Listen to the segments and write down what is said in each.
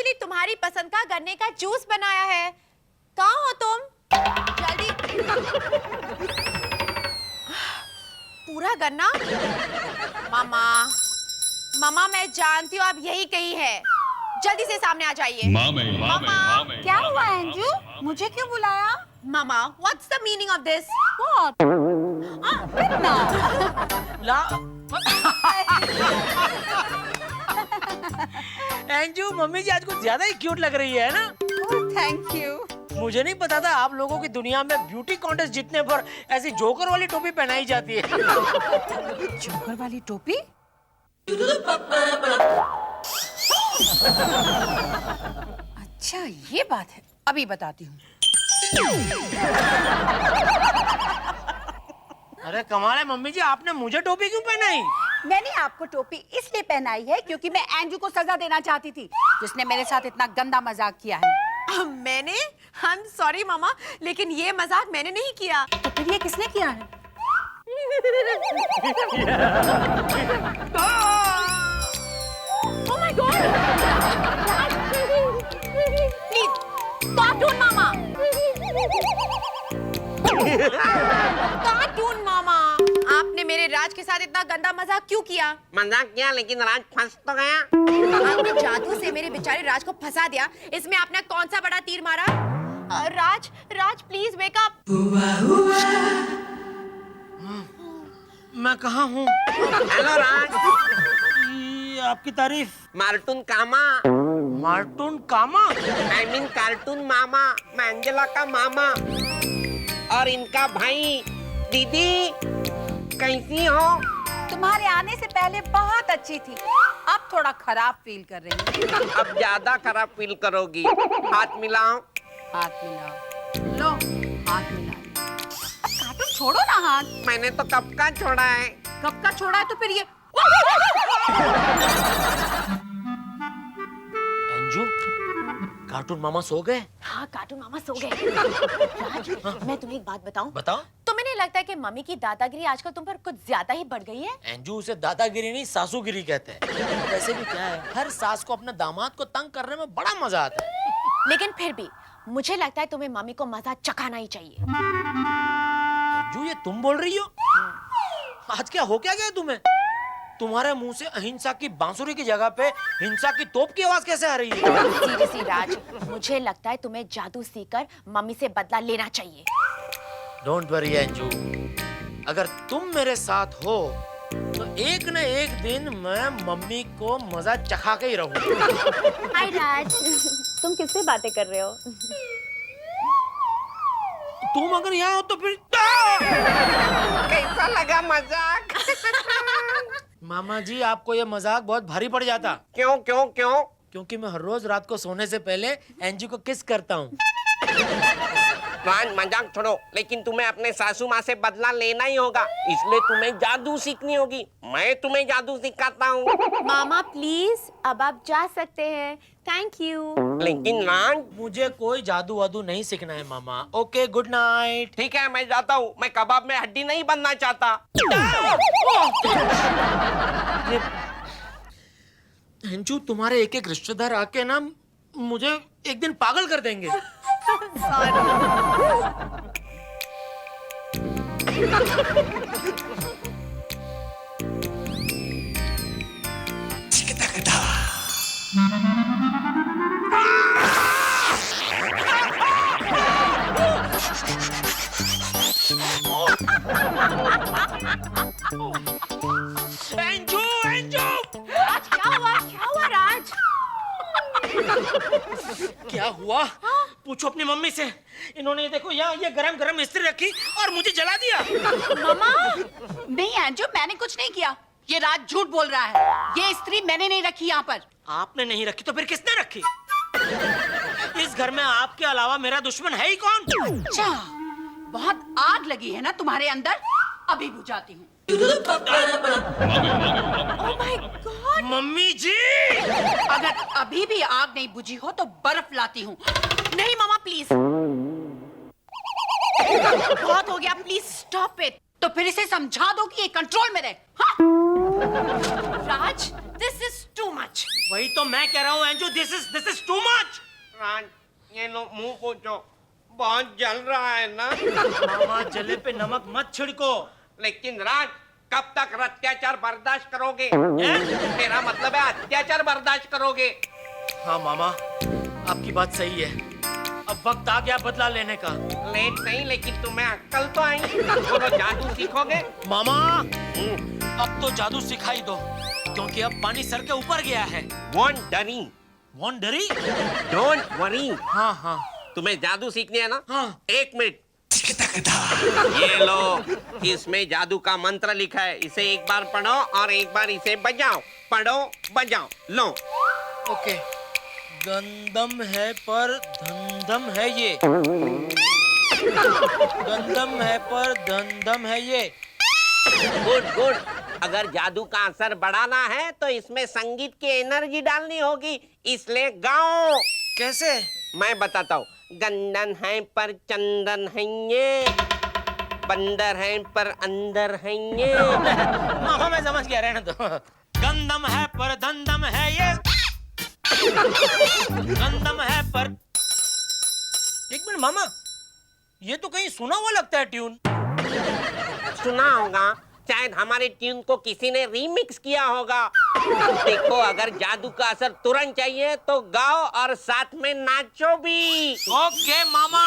Actually तुम्हारी पसंद का गन्ने का जूस बनाया है। कहाँ हो तुम? जल्दी। पूरा गन्ना? मामा, मामा मैं जानती हूँ आप यही कहीं है। जल्दी से सामने आ जाइए। मामा, क्या हुआ अंजू? मुझे क्यों बुलाया? मामा, what's the meaning of this? What? गन्ना। एंजू, मम्मी जी आज कुछ ज्यादा ही क्यूट लग रही है ना? Thank you. मुझे नहीं पता था आप लोगों की दुनिया में ब्यूटी कॉन्टेस्ट जीतने पर ऐसी जोकर वाली टोपी पहनाई जाती है। जोकर वाली टोपी? अच्छा ये बात है, अभी बताती हूँ। अरे कमाल है मम्मी जी, आपने मुझे टोपी क्यों पहनाई? मैंने आपको टोपी इसलिए पहनाई है क्योंकि मैं एंजू को सजा देना चाहती थी, जिसने मेरे साथ इतना गंदा मजाक किया है। मैंने? आई एम सॉरी मामा, लेकिन ये मजाक मैंने नहीं किया। तो फिर ये किसने किया है? Oh my God! Please, cartoon मामा। कार्टून मामा, आपने मेरे राज के साथ इतना गंदा मजाक क्यों किया? मजाक किया लेकिन राज फंस तो गया। आपने जादू से मेरे बेचारे राज को फंसा दिया। इसमें आपने कौन सा बड़ा तीर मारा? राज, राज प्लीज वेक अप। मैं कहाँ हूँ? हेलो राज। ये आपकी तारीफ। मार्टून कामा। मार्टून कामा? आई मीन कार्टून मामा। मैं एंजेला का मामा और इनका भाई। दीदी कैसी हो? तुम्हारे आने से पहले बहुत अच्छी थी, अब थोड़ा खराब फील कर रही हूँ। अब ज्यादा खराब फील करोगी। हाथ मिलाओ। हाथ मिलाओ। लो, हाथ मिला। अब कार्टून छोड़ो ना हाथ। मैंने तो कब का छोड़ा है। कब का छोड़ा है तो फिर ये? एंजू, कार्टून मामा सो गए? हाँ, कार्टून मामा सो गए। राज, मैं तुम्हें एक बात बताऊं? बताओ। तुम्हें नहीं लगता है कि मम्मी की दादागिरी आजकल तुम पर कुछ ज्यादा ही बढ़ गई है? एंजू, उसे दादागिरी नहीं सासूगिरी कहते हैं। वैसे भी क्या है, हर सास को अपने दामाद को तंग करने में बड़ा मजा आता है। लेकिन फिर भी मुझे लगता है तुम्हें मम्मी को मजा चखाना ही चाहिए। एंजू, ये तुम बोल रही हो? आज क्या हो क्या गया तुम्हें? तुम्हारे मुंह से अहिंसा की बांसुरी की जगह पे हिंसा की तोप की आवाज कैसे आ रही है? सीरियसली राज, मुझे लगता है तुम्हें जादू सीखकर मम्मी से बदला लेना चाहिए। डोंट वरी एंजू, अगर तुम मेरे साथ हो तो एक न एक दिन मैं मम्मी को मजा चखा के ही रहूंगा। हाय राज, तुम किससे बातें कर रहे हो? तुम अगर यहाँ हो तो फिर कैसा लगा मजाक? मामा जी, आपको ये मजाक बहुत भारी पड़ जाता। क्यों क्यों क्यों? क्योंकि मैं हर रोज रात को सोने से पहले एंजू को किस करता हूँ। राज मजाक छोड़ो, लेकिन तुम्हें अपने सासू माँ से बदला लेना ही होगा, इसलिए तुम्हें जादू सीखनी होगी। मैं तुम्हें जादू सिखाता हूँ। मामा प्लीज, अब आप जा सकते हैं। Thank you. लेकिन राज, मुझे कोई जादू वादू नहीं सीखना है मामा। Okay, good night. ठीक है मैं जाता हूँ। मैं कबाब में हड्डी नहीं बनना चाहता। अंजू, तुम्हारे एक एक रिश्तेदार आके ना मुझे एक दिन पागल कर देंगे। एंजू, एंजू! राज क्या हुआ? क्या हुआ राज? क्या हुआ? पूछो अपनी मम्मी से। इन्होंने देखो यहाँ ये गरम गरम इस्त्री रखी और मुझे जला दिया। मामा, नहीं एंजू, मैंने कुछ नहीं किया। ये राज झूठ बोल रहा है। ये स्त्री मैंने नहीं रखी यहाँ पर। आपने नहीं रखी तो फिर किसने रखी? इस घर में आपके अलावा मेरा दुश्मन है ही कौन? अच्छा, बहुत आग लगी है ना तुम्हारे अंदर? अभी बुझाती हूँ। Oh my God! मम्मी जी! अगर अभी भी आग नहीं बुझी हो तो बर्फ लाती हूँ। नहीं मामा प्लीज, बहुत हो गया, प्लीज स्टॉप इट। तो फिर इसे समझा दो कि ये कंट्रोल में रहे। हाँ? Raj this is too much. वही तो मैं कह रहा हूँ Anju, this is too much. Raj, ये लो मुंह पोंछो, बहुत जल रहा है ना। मामा जले पे नमक मत छिड़को। लेकिन राज, कब तक अत्याचार बर्दाश्त करोगे? हैं? मेरा मतलब है अत्याचार बर्दाश्त करोगे। हाँ मामा, आपकी बात सही है। अब वक्त आ गया बदला लेने का। लेट नहीं, लेकिन तुम्हें अक्ल तो आई। बोलो, जादू सीखोगे? मामा अब तो जादू सिखाई दो, क्योंकि अब पानी सर के ऊपर गया है। वॉन्डरी, डोंट वरी। हाँ हाँ तुम्हें जादू सीखनी है ना? हाँ। 1 मिनट। ये लो, इसमें जादू का मंत्र लिखा है। इसे एक बार पढ़ो और एक बार इसे बजाओ। पढ़ो, बजाओ, लो। ओके। गंदम है पर धंधम है ये। गंदम है पर धंधम है ये। Good good. अगर जादू का असर बढ़ाना है तो इसमें संगीत की एनर्जी डालनी होगी, इसलिए गाओ। कैसे? मैं बताता हूँ। गंदन है पर चंदन है ये, बंदर है पर अंदर है ये। मामा मैं समझ गया, रहने दो। गंदम है पर धंधम है ये। गंदम है पर। एक मिनट मामा, ये तो कहीं सुना हुआ लगता है ट्यून। सुना होगा, शायद हमारे ट्यून को किसी ने रीमिक्स किया होगा। देखो, अगर जादू का असर तुरंत चाहिए तो गाओ और साथ में नाचो भी। ओके मामा।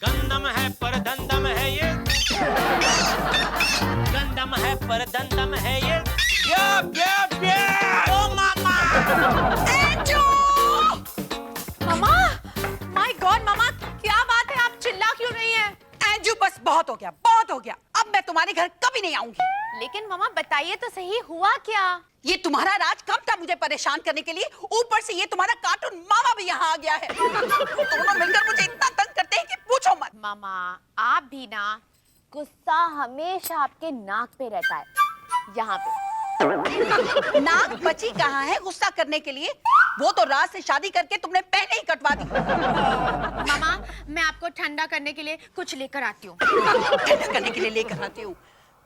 गंदम है पर धंधम है ये। गंदम है पर धंधम है ये। ओ मामा। मामा, माय गॉड मामा, क्या बात है, आप चिल्ला क्यों रही हैं? एंजू बस बहुत हो गया, बहुत हो गया। अब मैं तुम्हारे घर कभी नहीं आऊंगी। लेकिन मामा बताइए तो सही, हुआ क्या? ये तुम्हारा राज कब था मुझे परेशान करने के लिए, ऊपर से ये तुम्हारा कार्टून मामा भी यहाँ आ गया है। दोनों मिलकर मुझे इतना तंग करते हैं कि पूछो मत। मामा आप भी ना, गुस्सा हमेशा आपके नाक पे रहता है, यहाँ पे। नाक बची कहाँ है गुस्सा करने के लिए? वो तो राज से शादी करके तुमने पहले ही कटवा दी। मामा मैं आपको ठंडा करने के लिए कुछ लेकर आती हूँ। ठंडा करने के लिए लेकर आती हूँ।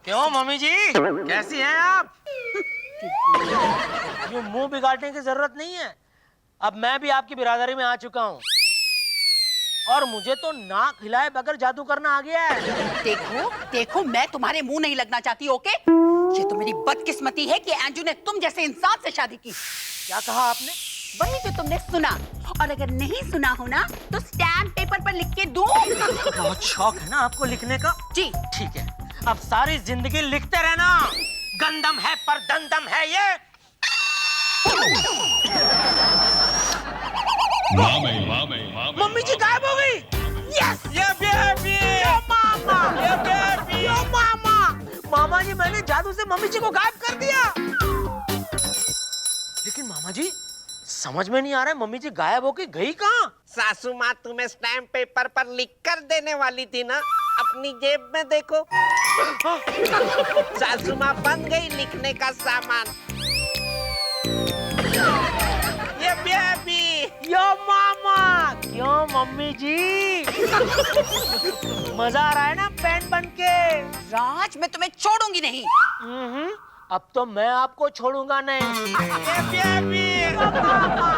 क्यों मम्मी जी, कैसी हैं आप? यूं मुंह बिगाड़ने की जरूरत नहीं है। अब मैं भी आपकी बिरादरी में आ चुका हूँ और मुझे तो नाक हिलाए बगैर जादू करना आ गया है। देखो देखो, मैं तुम्हारे मुंह नहीं लगना चाहती, ओके? ये तो मेरी बदकिस्मती है कि एंजू ने तुम जैसे इंसान से शादी की। क्या कहा आपने? वही जो तुमने सुना, और अगर नहीं सुना हो ना तो स्टैम्प पेपर पर लिख के दूं। बहुत शौक है ना आपको लिखने का? जी। ठीक है, अब सारी जिंदगी लिखते रहना। गंदम है पर दंदम है ये। मम्मी जी गायब हो गई। यस, ये बेबी, यो मामा, ये बेबी, यो मामा। मामा जी, मैंने जादू से मम्मी जी को गायब कर दिया। लेकिन मामा जी समझ में नहीं आ रहा है, मम्मी जी गायब होके गई कहाँ? सासू माँ तुम्हें स्टैम्प पेपर पर लिख कर देने वाली थी ना, अपनी जेब में देखो। सासू माँ बन गई लिखने का सामान। ये बेबी, यो मामा। क्यों मम्मी जी? मजा आ रहा है ना पेन बन के? राज, मैं तुम्हें छोड़ूंगी नहीं। अब तो मैं आपको छोड़ूंगा नहीं। ये बेबी, यो मामा।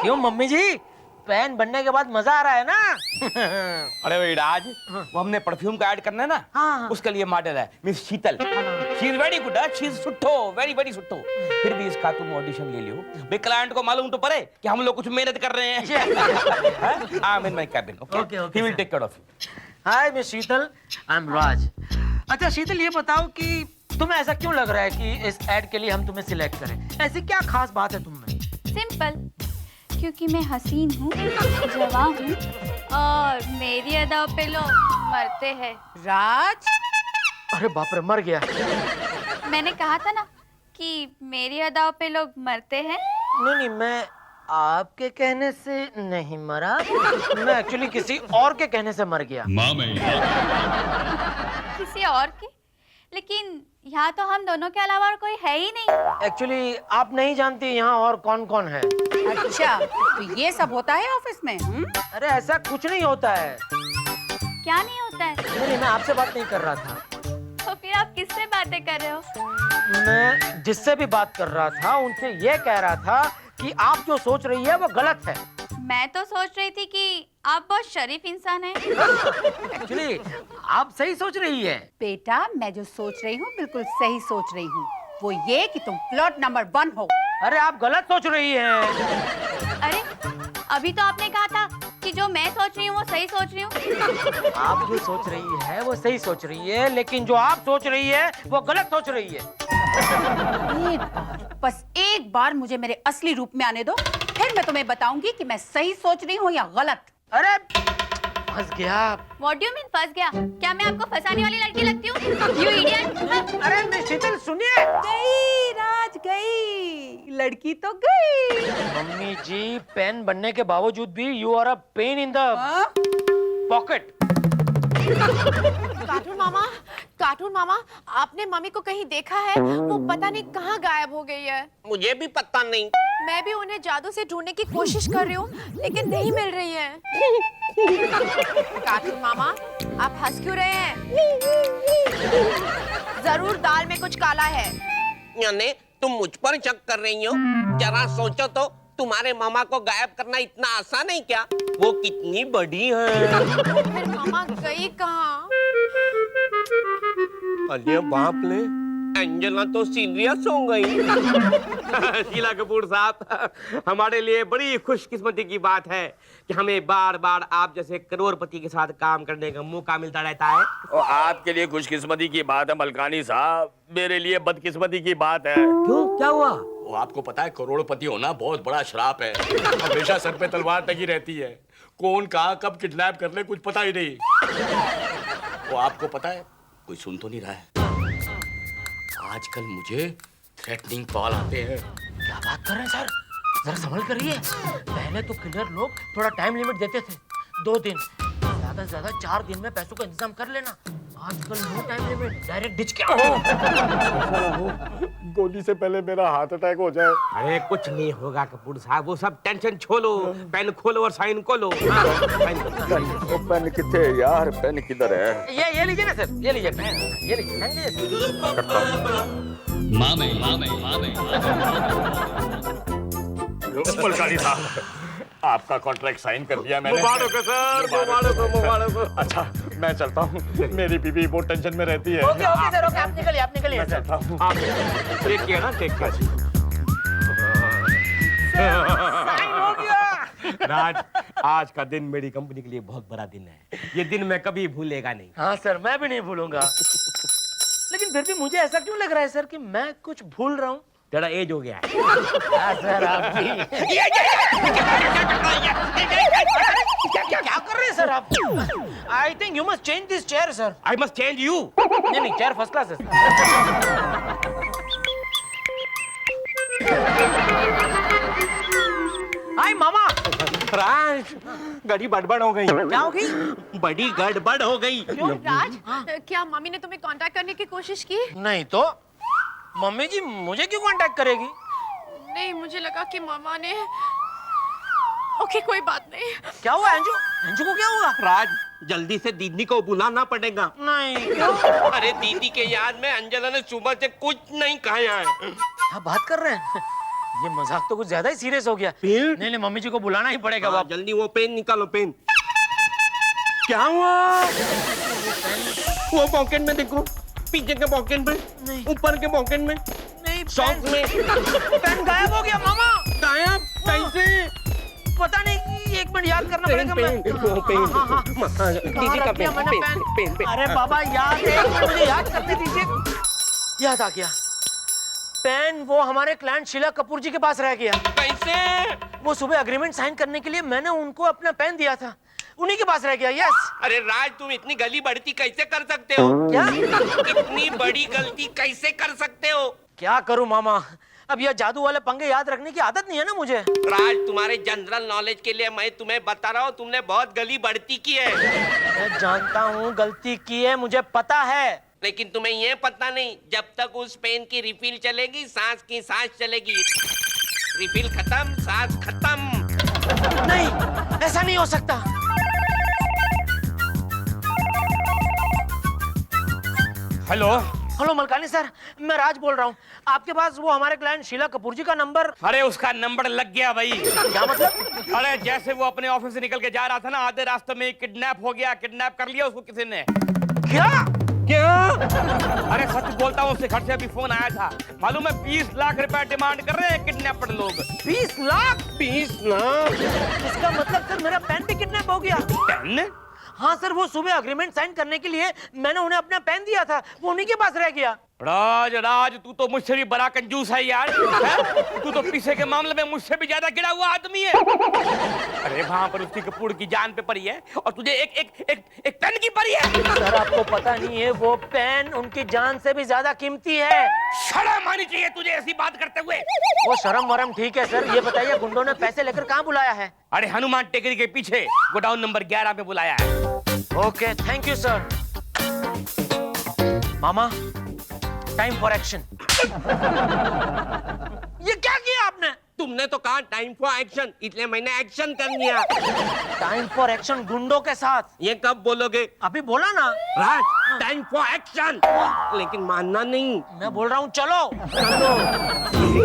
क्यों मम्मी जी, पैन बनने के बाद मजा आ रहा है ना? अरे भाई राज, वो हमने परफ्यूम का ऐड करना है ना, हाँ। उसके लिए मॉडल है miss Sheetal. She is very good, she is सुट्ठो, वेरी वेरी सुट्ठो। फिर भी इसका तुम ऑडिशन ले लियो भाई, क्लाइंट को मालूम तो पड़े कि हम लोग कुछ मेहनत कर रहे हैं। I am in my cabin, okay? He will take care of you. Hi miss Sheetal, I am Raj. अच्छा शीतल, ये बताओ कि तुम्हें ऐसा क्यों लग रहा है कि इस ऐड के लिए हम तुम्हें सिलेक्ट करें? ऐसी क्या खास बात है तुम में? सिंपल, क्योंकि मैं हसीन हूँ, जवान हूँ और मेरी अदाओं पे लोग मरते हैं। राज, अरे बाप रे, मर गया। मैंने कहा था ना कि मेरी अदाओं पे लोग मरते हैं। नहीं, मैं आपके कहने से नहीं मरा, मैं एक्चुअली किसी और के कहने से मर गया। किसी और के? लेकिन यहाँ तो हम दोनों के अलावा और कोई है ही नहीं। एक्चुअली आप नहीं जानती यहाँ और कौन कौन है। अच्छा, तो ये सब होता है ऑफिस में? अरे ऐसा कुछ नहीं होता है। क्या नहीं होता है? नहीं, मैं आपसे बात नहीं कर रहा था। तो फिर आखिर आप किससे बातें कर रहे हो? मैं जिससे भी बात कर रहा था उनसे ये कह रहा था कि आप जो सोच रही है वो गलत है। मैं तो सोच रही थी कि आप बहुत शरीफ इंसान हैं। एक्चुअली आप सही सोच रही है। बेटा, मैं जो सोच रही हूँ बिल्कुल सही सोच रही हूँ। वो ये कि तुम प्लॉट नंबर 1 हो। अरे आप गलत सोच रही हैं। अरे अभी तो आपने कहा था कि जो मैं सोच रही हूँ वो सही सोच रही हूँ। आप जो सोच रही है वो सही सोच रही है, लेकिन जो आप सोच रही है वो गलत सोच रही है। एक बार, बस एक बार मुझे मेरे असली रूप में आने दो, फिर मैं तुम्हें बताऊंगी कि मैं सही सोच रही हूँ या गलत। अरे फंस गया। What do you mean फंस गया? क्या मैं आपको फंसाने वाली लड़की लगती हूँ? You idiot! अरे मिस शीतल सुनिए। गई राज गई, लड़की तो गई। मम्मी जी, पेन बनने के बावजूद भी you are a pain in the pocket. Cartoon मामा, आपने मम्मी को कहीं देखा है? वो पता नहीं कहाँ गायब हो गई है। मुझे भी पता नहीं। मैं भी उन्हें जादू से ढूंढने की कोशिश कर रही हूँ, लेकिन नहीं मिल रही है। कार्टून मामा, आप हंस क्यों रहे हैं? जरूर दाल में कुछ काला है। यानी तुम मुझ पर शक कर रही हो? जरा सोचो तो, तुम्हारे मामा को गायब करना इतना आसान है क्या? वो कितनी बड़ी है। फिर मामा गई कहाँ? अरे बाप ले, एंजेला तो सीरियस हो गई। शीला कपूर साहब, हमारे लिए बड़ी खुशकिस्मती की बात है कि हमें बार बार आप जैसे करोड़पति के साथ काम करने का मौका मिलता रहता है। और आपके लिए खुशकिस्मती की बात है मलकानी साहब, मेरे लिए बदकिस्मती की बात है। क्यों, क्या हुआ? वो आपको पता है करोड़पति होना बहुत बड़ा श्राप है। हमेशा सर पे तलवार टंगी रहती है, कौन कहाँ कब किडनैप कर ले कुछ पता ही नहीं। वो आपको पता है, कोई सुन तो नहीं रहा है, आजकल मुझे थ्रेटनिंग कॉल आते हैं। क्या बात कर रहे हैं सर? जरा संभल कर रहिए। पहले तो किलर लोग थोड़ा टाइम लिमिट देते थे, 2 दिन, ज्यादा से ज्यादा 4 दिन में पैसों का इंतजाम कर लेना। आजकल नो टाइम लिमिट, डायरेक्ट डिच क्या गोली से पहले मेरा हार्ट अटैक हो जाए। अरे कुछ नहीं होगा कपूर साहब, वो सब टेंशन छोड़ो, पेन खोलो और साइन को लो। वो पेन कितने यार, पेन किधर है? ये लीजिए ना सर, ये लीजिए पेन, ये लीजिए। मलकानी साहब, आपका कॉन्ट्रैक्ट साइन कर दिया मैंने। मुबारक है सर, मुबारक हो। अच्छा मैं चलता हूँ, मेरी बीवी बहुत टेंशन में रहती है। ओके सर, ओके, आप निकलिए मैं सर। चलता हूँ। आप टेक केयर ना, टेक केयर। राज, आज का दिन मेरी कंपनी के लिए बहुत बड़ा दिन है। ये दिन मैं कभी भूलेगा नहीं। हाँ सर, मैं भी नहीं भूलूंगा। लेकिन फिर भी मुझे ऐसा क्यों लग रहा है सर कि मैं कुछ भूल रहा हूँ? तेरा एज हो गया है। हाँ सर, आप भी। क्या कर रहे हैं सर आप? I think you must change this chair sir. I must change you. नहीं, चेयर फर्स्ट क्लास है। हाय मामा। राज, बड़ी गड़बड़ हो गई। क्या हो गई? बड़ी गड़बड़ हो गई। क्यों राज? क्या मम्मी ने तुम्हें कांटेक्ट करने की कोशिश की? नहीं तो मम्मी जी मुझे क्यों कांटेक्ट करेगी? नहीं, मुझे लगा कि मामा ने। ओके, कोई बात नहीं। क्या हुआ अंजू? अंजू को क्या हुआ? राज, जल्दी से दीदी को बुलाना पड़ेगा। नहीं, क्यों? अरे दीदी के याद में अंजला ने सुबह से कुछ नहीं खाया है। क्या बात कर रहे हैं? ये मजाक तो कुछ ज्यादा ही सीरियस हो गया। फिर? नहीं, मम्मी जी को बुलाना ही पड़ेगा। हाँ, जल्दी वो पेन निकालो, पेन। क्या हुआ? वो पॉकेट में देखो, पीछे के पॉकेट में, ऊपर के पॉकेट में, नहीं, सॉक्स में। पेन गायब हो गया मामा। गायब? कैसे? पता नहीं, एक मिनट याद करना पड़ेगा। दीदी का पेन। अरे बाबा याद है, मुझे याद करने दीजिए। याद आ गया, पेन वो हमारे क्लाइंट शीला कपूर जी के पास रह गया। कैसे? वो सुबह एग्रीमेंट साइन करने के लिए मैंने उनको अपना पेन दिया था, उन्हीं के पास रह गया। यस। अरे राज, तुम इतनी गली बढ़ती कैसे कर सकते हो? क्या? इतनी बड़ी गलती कैसे कर सकते हो? क्या करूं मामा, अब यह जादू वाले पंगे याद रखने की आदत नहीं है ना मुझे। राज, तुम्हारे जनरल नॉलेज के लिए मैं तुम्हें बता रहा हूँ, तुमने बहुत गली बढ़ती की है। मैं जानता हूँ गलती की है, मुझे पता है। लेकिन तुम्हें ये पता नहीं, जब तक उस पेन की रिफिल चलेगी, सांस की सांस चलेगी। रिफिल खत्म, सांस खत्म। नहीं, ऐसा नहीं हो सकता। हेलो हेलो मलकानी सर, मैं राज बोल रहा हूँ। आपके पास वो हमारे क्लाइंट शीला कपूर जी का नंबर? अरे उसका नंबर लग गया भाई। क्या मतलब? अरे जैसे वो अपने ऑफिस से निकल के जा रहा था ना, आधे रास्ते में किडनैप हो गया, किडनैप कर लिया उसको किसी ने। क्या? अरे सच बोलता हूँ, उसके घर से अभी फोन आया था। मालूम है 20 लाख रुपए डिमांड कर रहे हैं किडनैपर लोग। 20 लाख? 20 लाख? इसका मतलब सर मेरा पेन भी किडनैप हो गया। पेन? हाँ सर, वो सुबह अग्रीमेंट साइन करने के लिए मैंने उन्हें अपना पेन दिया था, वो उन्हीं के पास रह गया। राज राज, तू तो मुझसे भी बड़ा कंजूस है यार। है? तू तो पीछे के मामले में मुझसे भी ज्यादा गिरा हुआ आदमी है। अरे वहां पर उसकी कपूर की जान पे पड़ी है और तुझे एक पेन की पड़ी है। सर आपको पता नहीं है, वो पेन उनकी जान से भी ज्यादा कीमती है। शर्म आनी चाहिए तुझे ऐसी बात करते हुए। वो शर्म वरम ठीक है सर, ये बताइए गुंडों ने पैसे लेकर कहाँ बुलाया है? अरे हनुमान टेकरी के पीछे गोडाउन नंबर 11 में बुलाया है। Okay, thank you sir. Mama, time for action. ये क्या किया आपने? तुमने तो कहा टाइम फॉर एक्शन, इसलिए मैंने एक्शन कर लिया। टाइम फॉर एक्शन गुंडों के साथ? ये कब बोलोगे? अभी बोला ना। राज, टाइम फॉर एक्शन। लेकिन मानना नहीं। मैं बोल रहा हूँ चलो।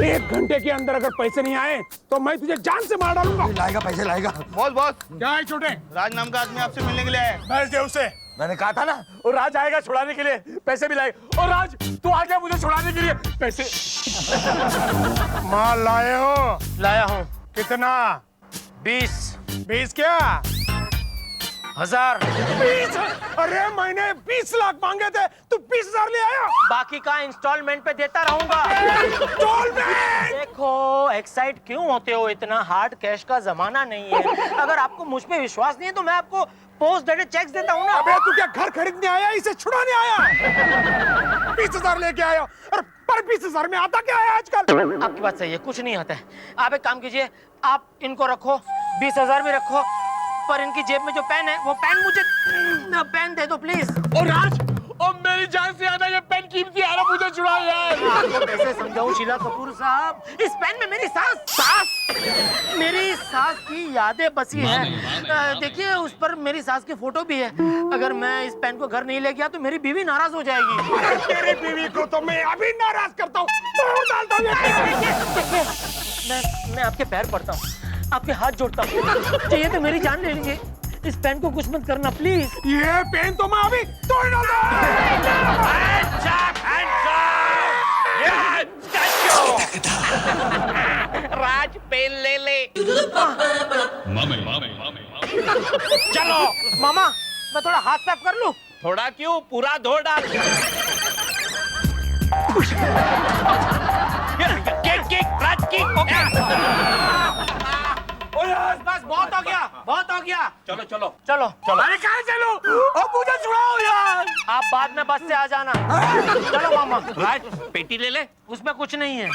1 घंटे के अंदर अगर पैसे नहीं आए तो मैं तुझे जान से मार डालूंगा। लाएगा पैसे लाएगा। बॉस क्या है छोटे? राज नाम का आदमी आपसे मिलने के लिए है। भेज दे उसे। मैंने कहा था ना। और राज आएगा छुड़ाने के लिए, पैसे भी लाएगा। और राज तू आ गया मुझे छुड़ाने के लिए, पैसे। माल लाए हो? लाया हूँ। कितना? 20 क्या? 1000। 20? अरे मैंने 20 लाख मांगे थे, तू 20,000 ले आया। बाकी का इंस्टॉलमेंट पे देता रहूंगा। इंस्टॉलमेंट? देखो एक्साइट क्यों होते हो इतना, हार्ड कैश का जमाना नहीं है। अगर आपको मुझ पे विश्वास नहीं है तो मैं आपको पोस्ट डेटेड चेक्स देता हूँ ना। अबे तू क्या घर खरीदने आया, इसे छुड़ाने आया? 20,000 लेके आया। और पर 20,000 में आता क्या है आजकल? आपकी बात सही है, कुछ नहीं आता है। आप एक काम कीजिए, आप इनको रखो, 20,000 भी रखो, पर इनकी जेब में जो पेन है वो पेन मुझे पेन दे दो प्लीज। और राज, और मेरी जान से ज्यादा ये पेन कीमती है, मुझे छुड़ा यार। आपको कैसे समझाऊं शीला कपूर साहब, इस पेन में मेरी मेरी सास की यादें बसी हैं। देखिए उस पर मेरी सास की फोटो भी है। अगर मैं इस पेन को घर नहीं ले गया तो मेरी बीवी नाराज हो जाएगी। तेरी बीवी को तो मैं अभी नाराज करता हूँ। मैं आपके पैर पड़ता हूँ, आपके हाथ जोड़ता हूँ, चाहिए तो मेरी जान ले लीजिए, इस पेन को कुछ मत करना प्लीज। ये पेन तो मैं अभी तोड़ डालूंगा। राज पेन ले ले। चलो मामा, मैं थोड़ा हाथ साफ कर लूं? थोड़ा क्यों, पूरा धो डाल। राज की हो गया। बस बहुत हो गया, बहुत हो गया। चलो चलो चलो चलो। अरे कहाँ चलो? अब मुझे छुड़ाओ यार। आप बाद में बस से आ जाना। चलो मामा। राज पेटी ले ले। उसमें कुछ नहीं है।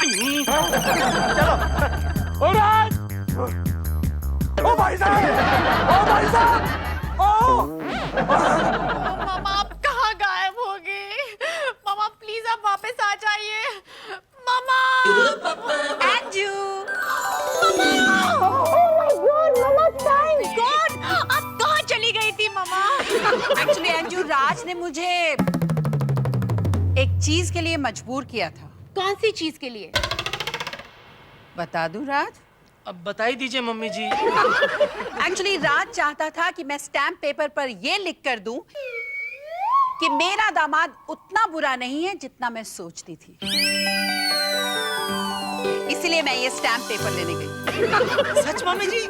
चलो। ओ राज, ओ भाई साहब, ओ भाई साहब, ओ। मामा आप कहाँ गायब हो गए? मामा प्लीज आप वापस आ जाइए। मामा। एंजू। गॉड, आप कहाँ चली गई थी मामा? एक्चुअली एंजू, राज ने मुझे एक चीज के लिए मजबूर किया था। कौन सी चीज के लिए? बता दूं राज? अब बता ही दीजिए मम्मी जी। एक्चुअली राज चाहता था कि मैं स्टैम्प पेपर पर ये लिख कर दूं कि मेरा दामाद उतना बुरा नहीं है जितना मैं सोचती थी। इसलिए मैं ये स्टैम्प पेपर लेने गई। सच मम्मी जी?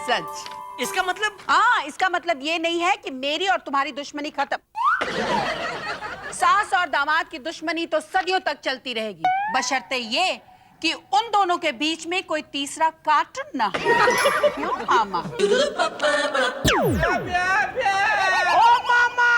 सच। इसका मतलब? हाँ, इसका मतलब ये नहीं है कि मेरी और तुम्हारी दुश्मनी खत्म। सास और दामाद की दुश्मनी तो सदियों तक चलती रहेगी, बशर्ते ये कि उन दोनों के बीच में कोई तीसरा कार्टून ना हो। क्यों मामा? ओ मामा!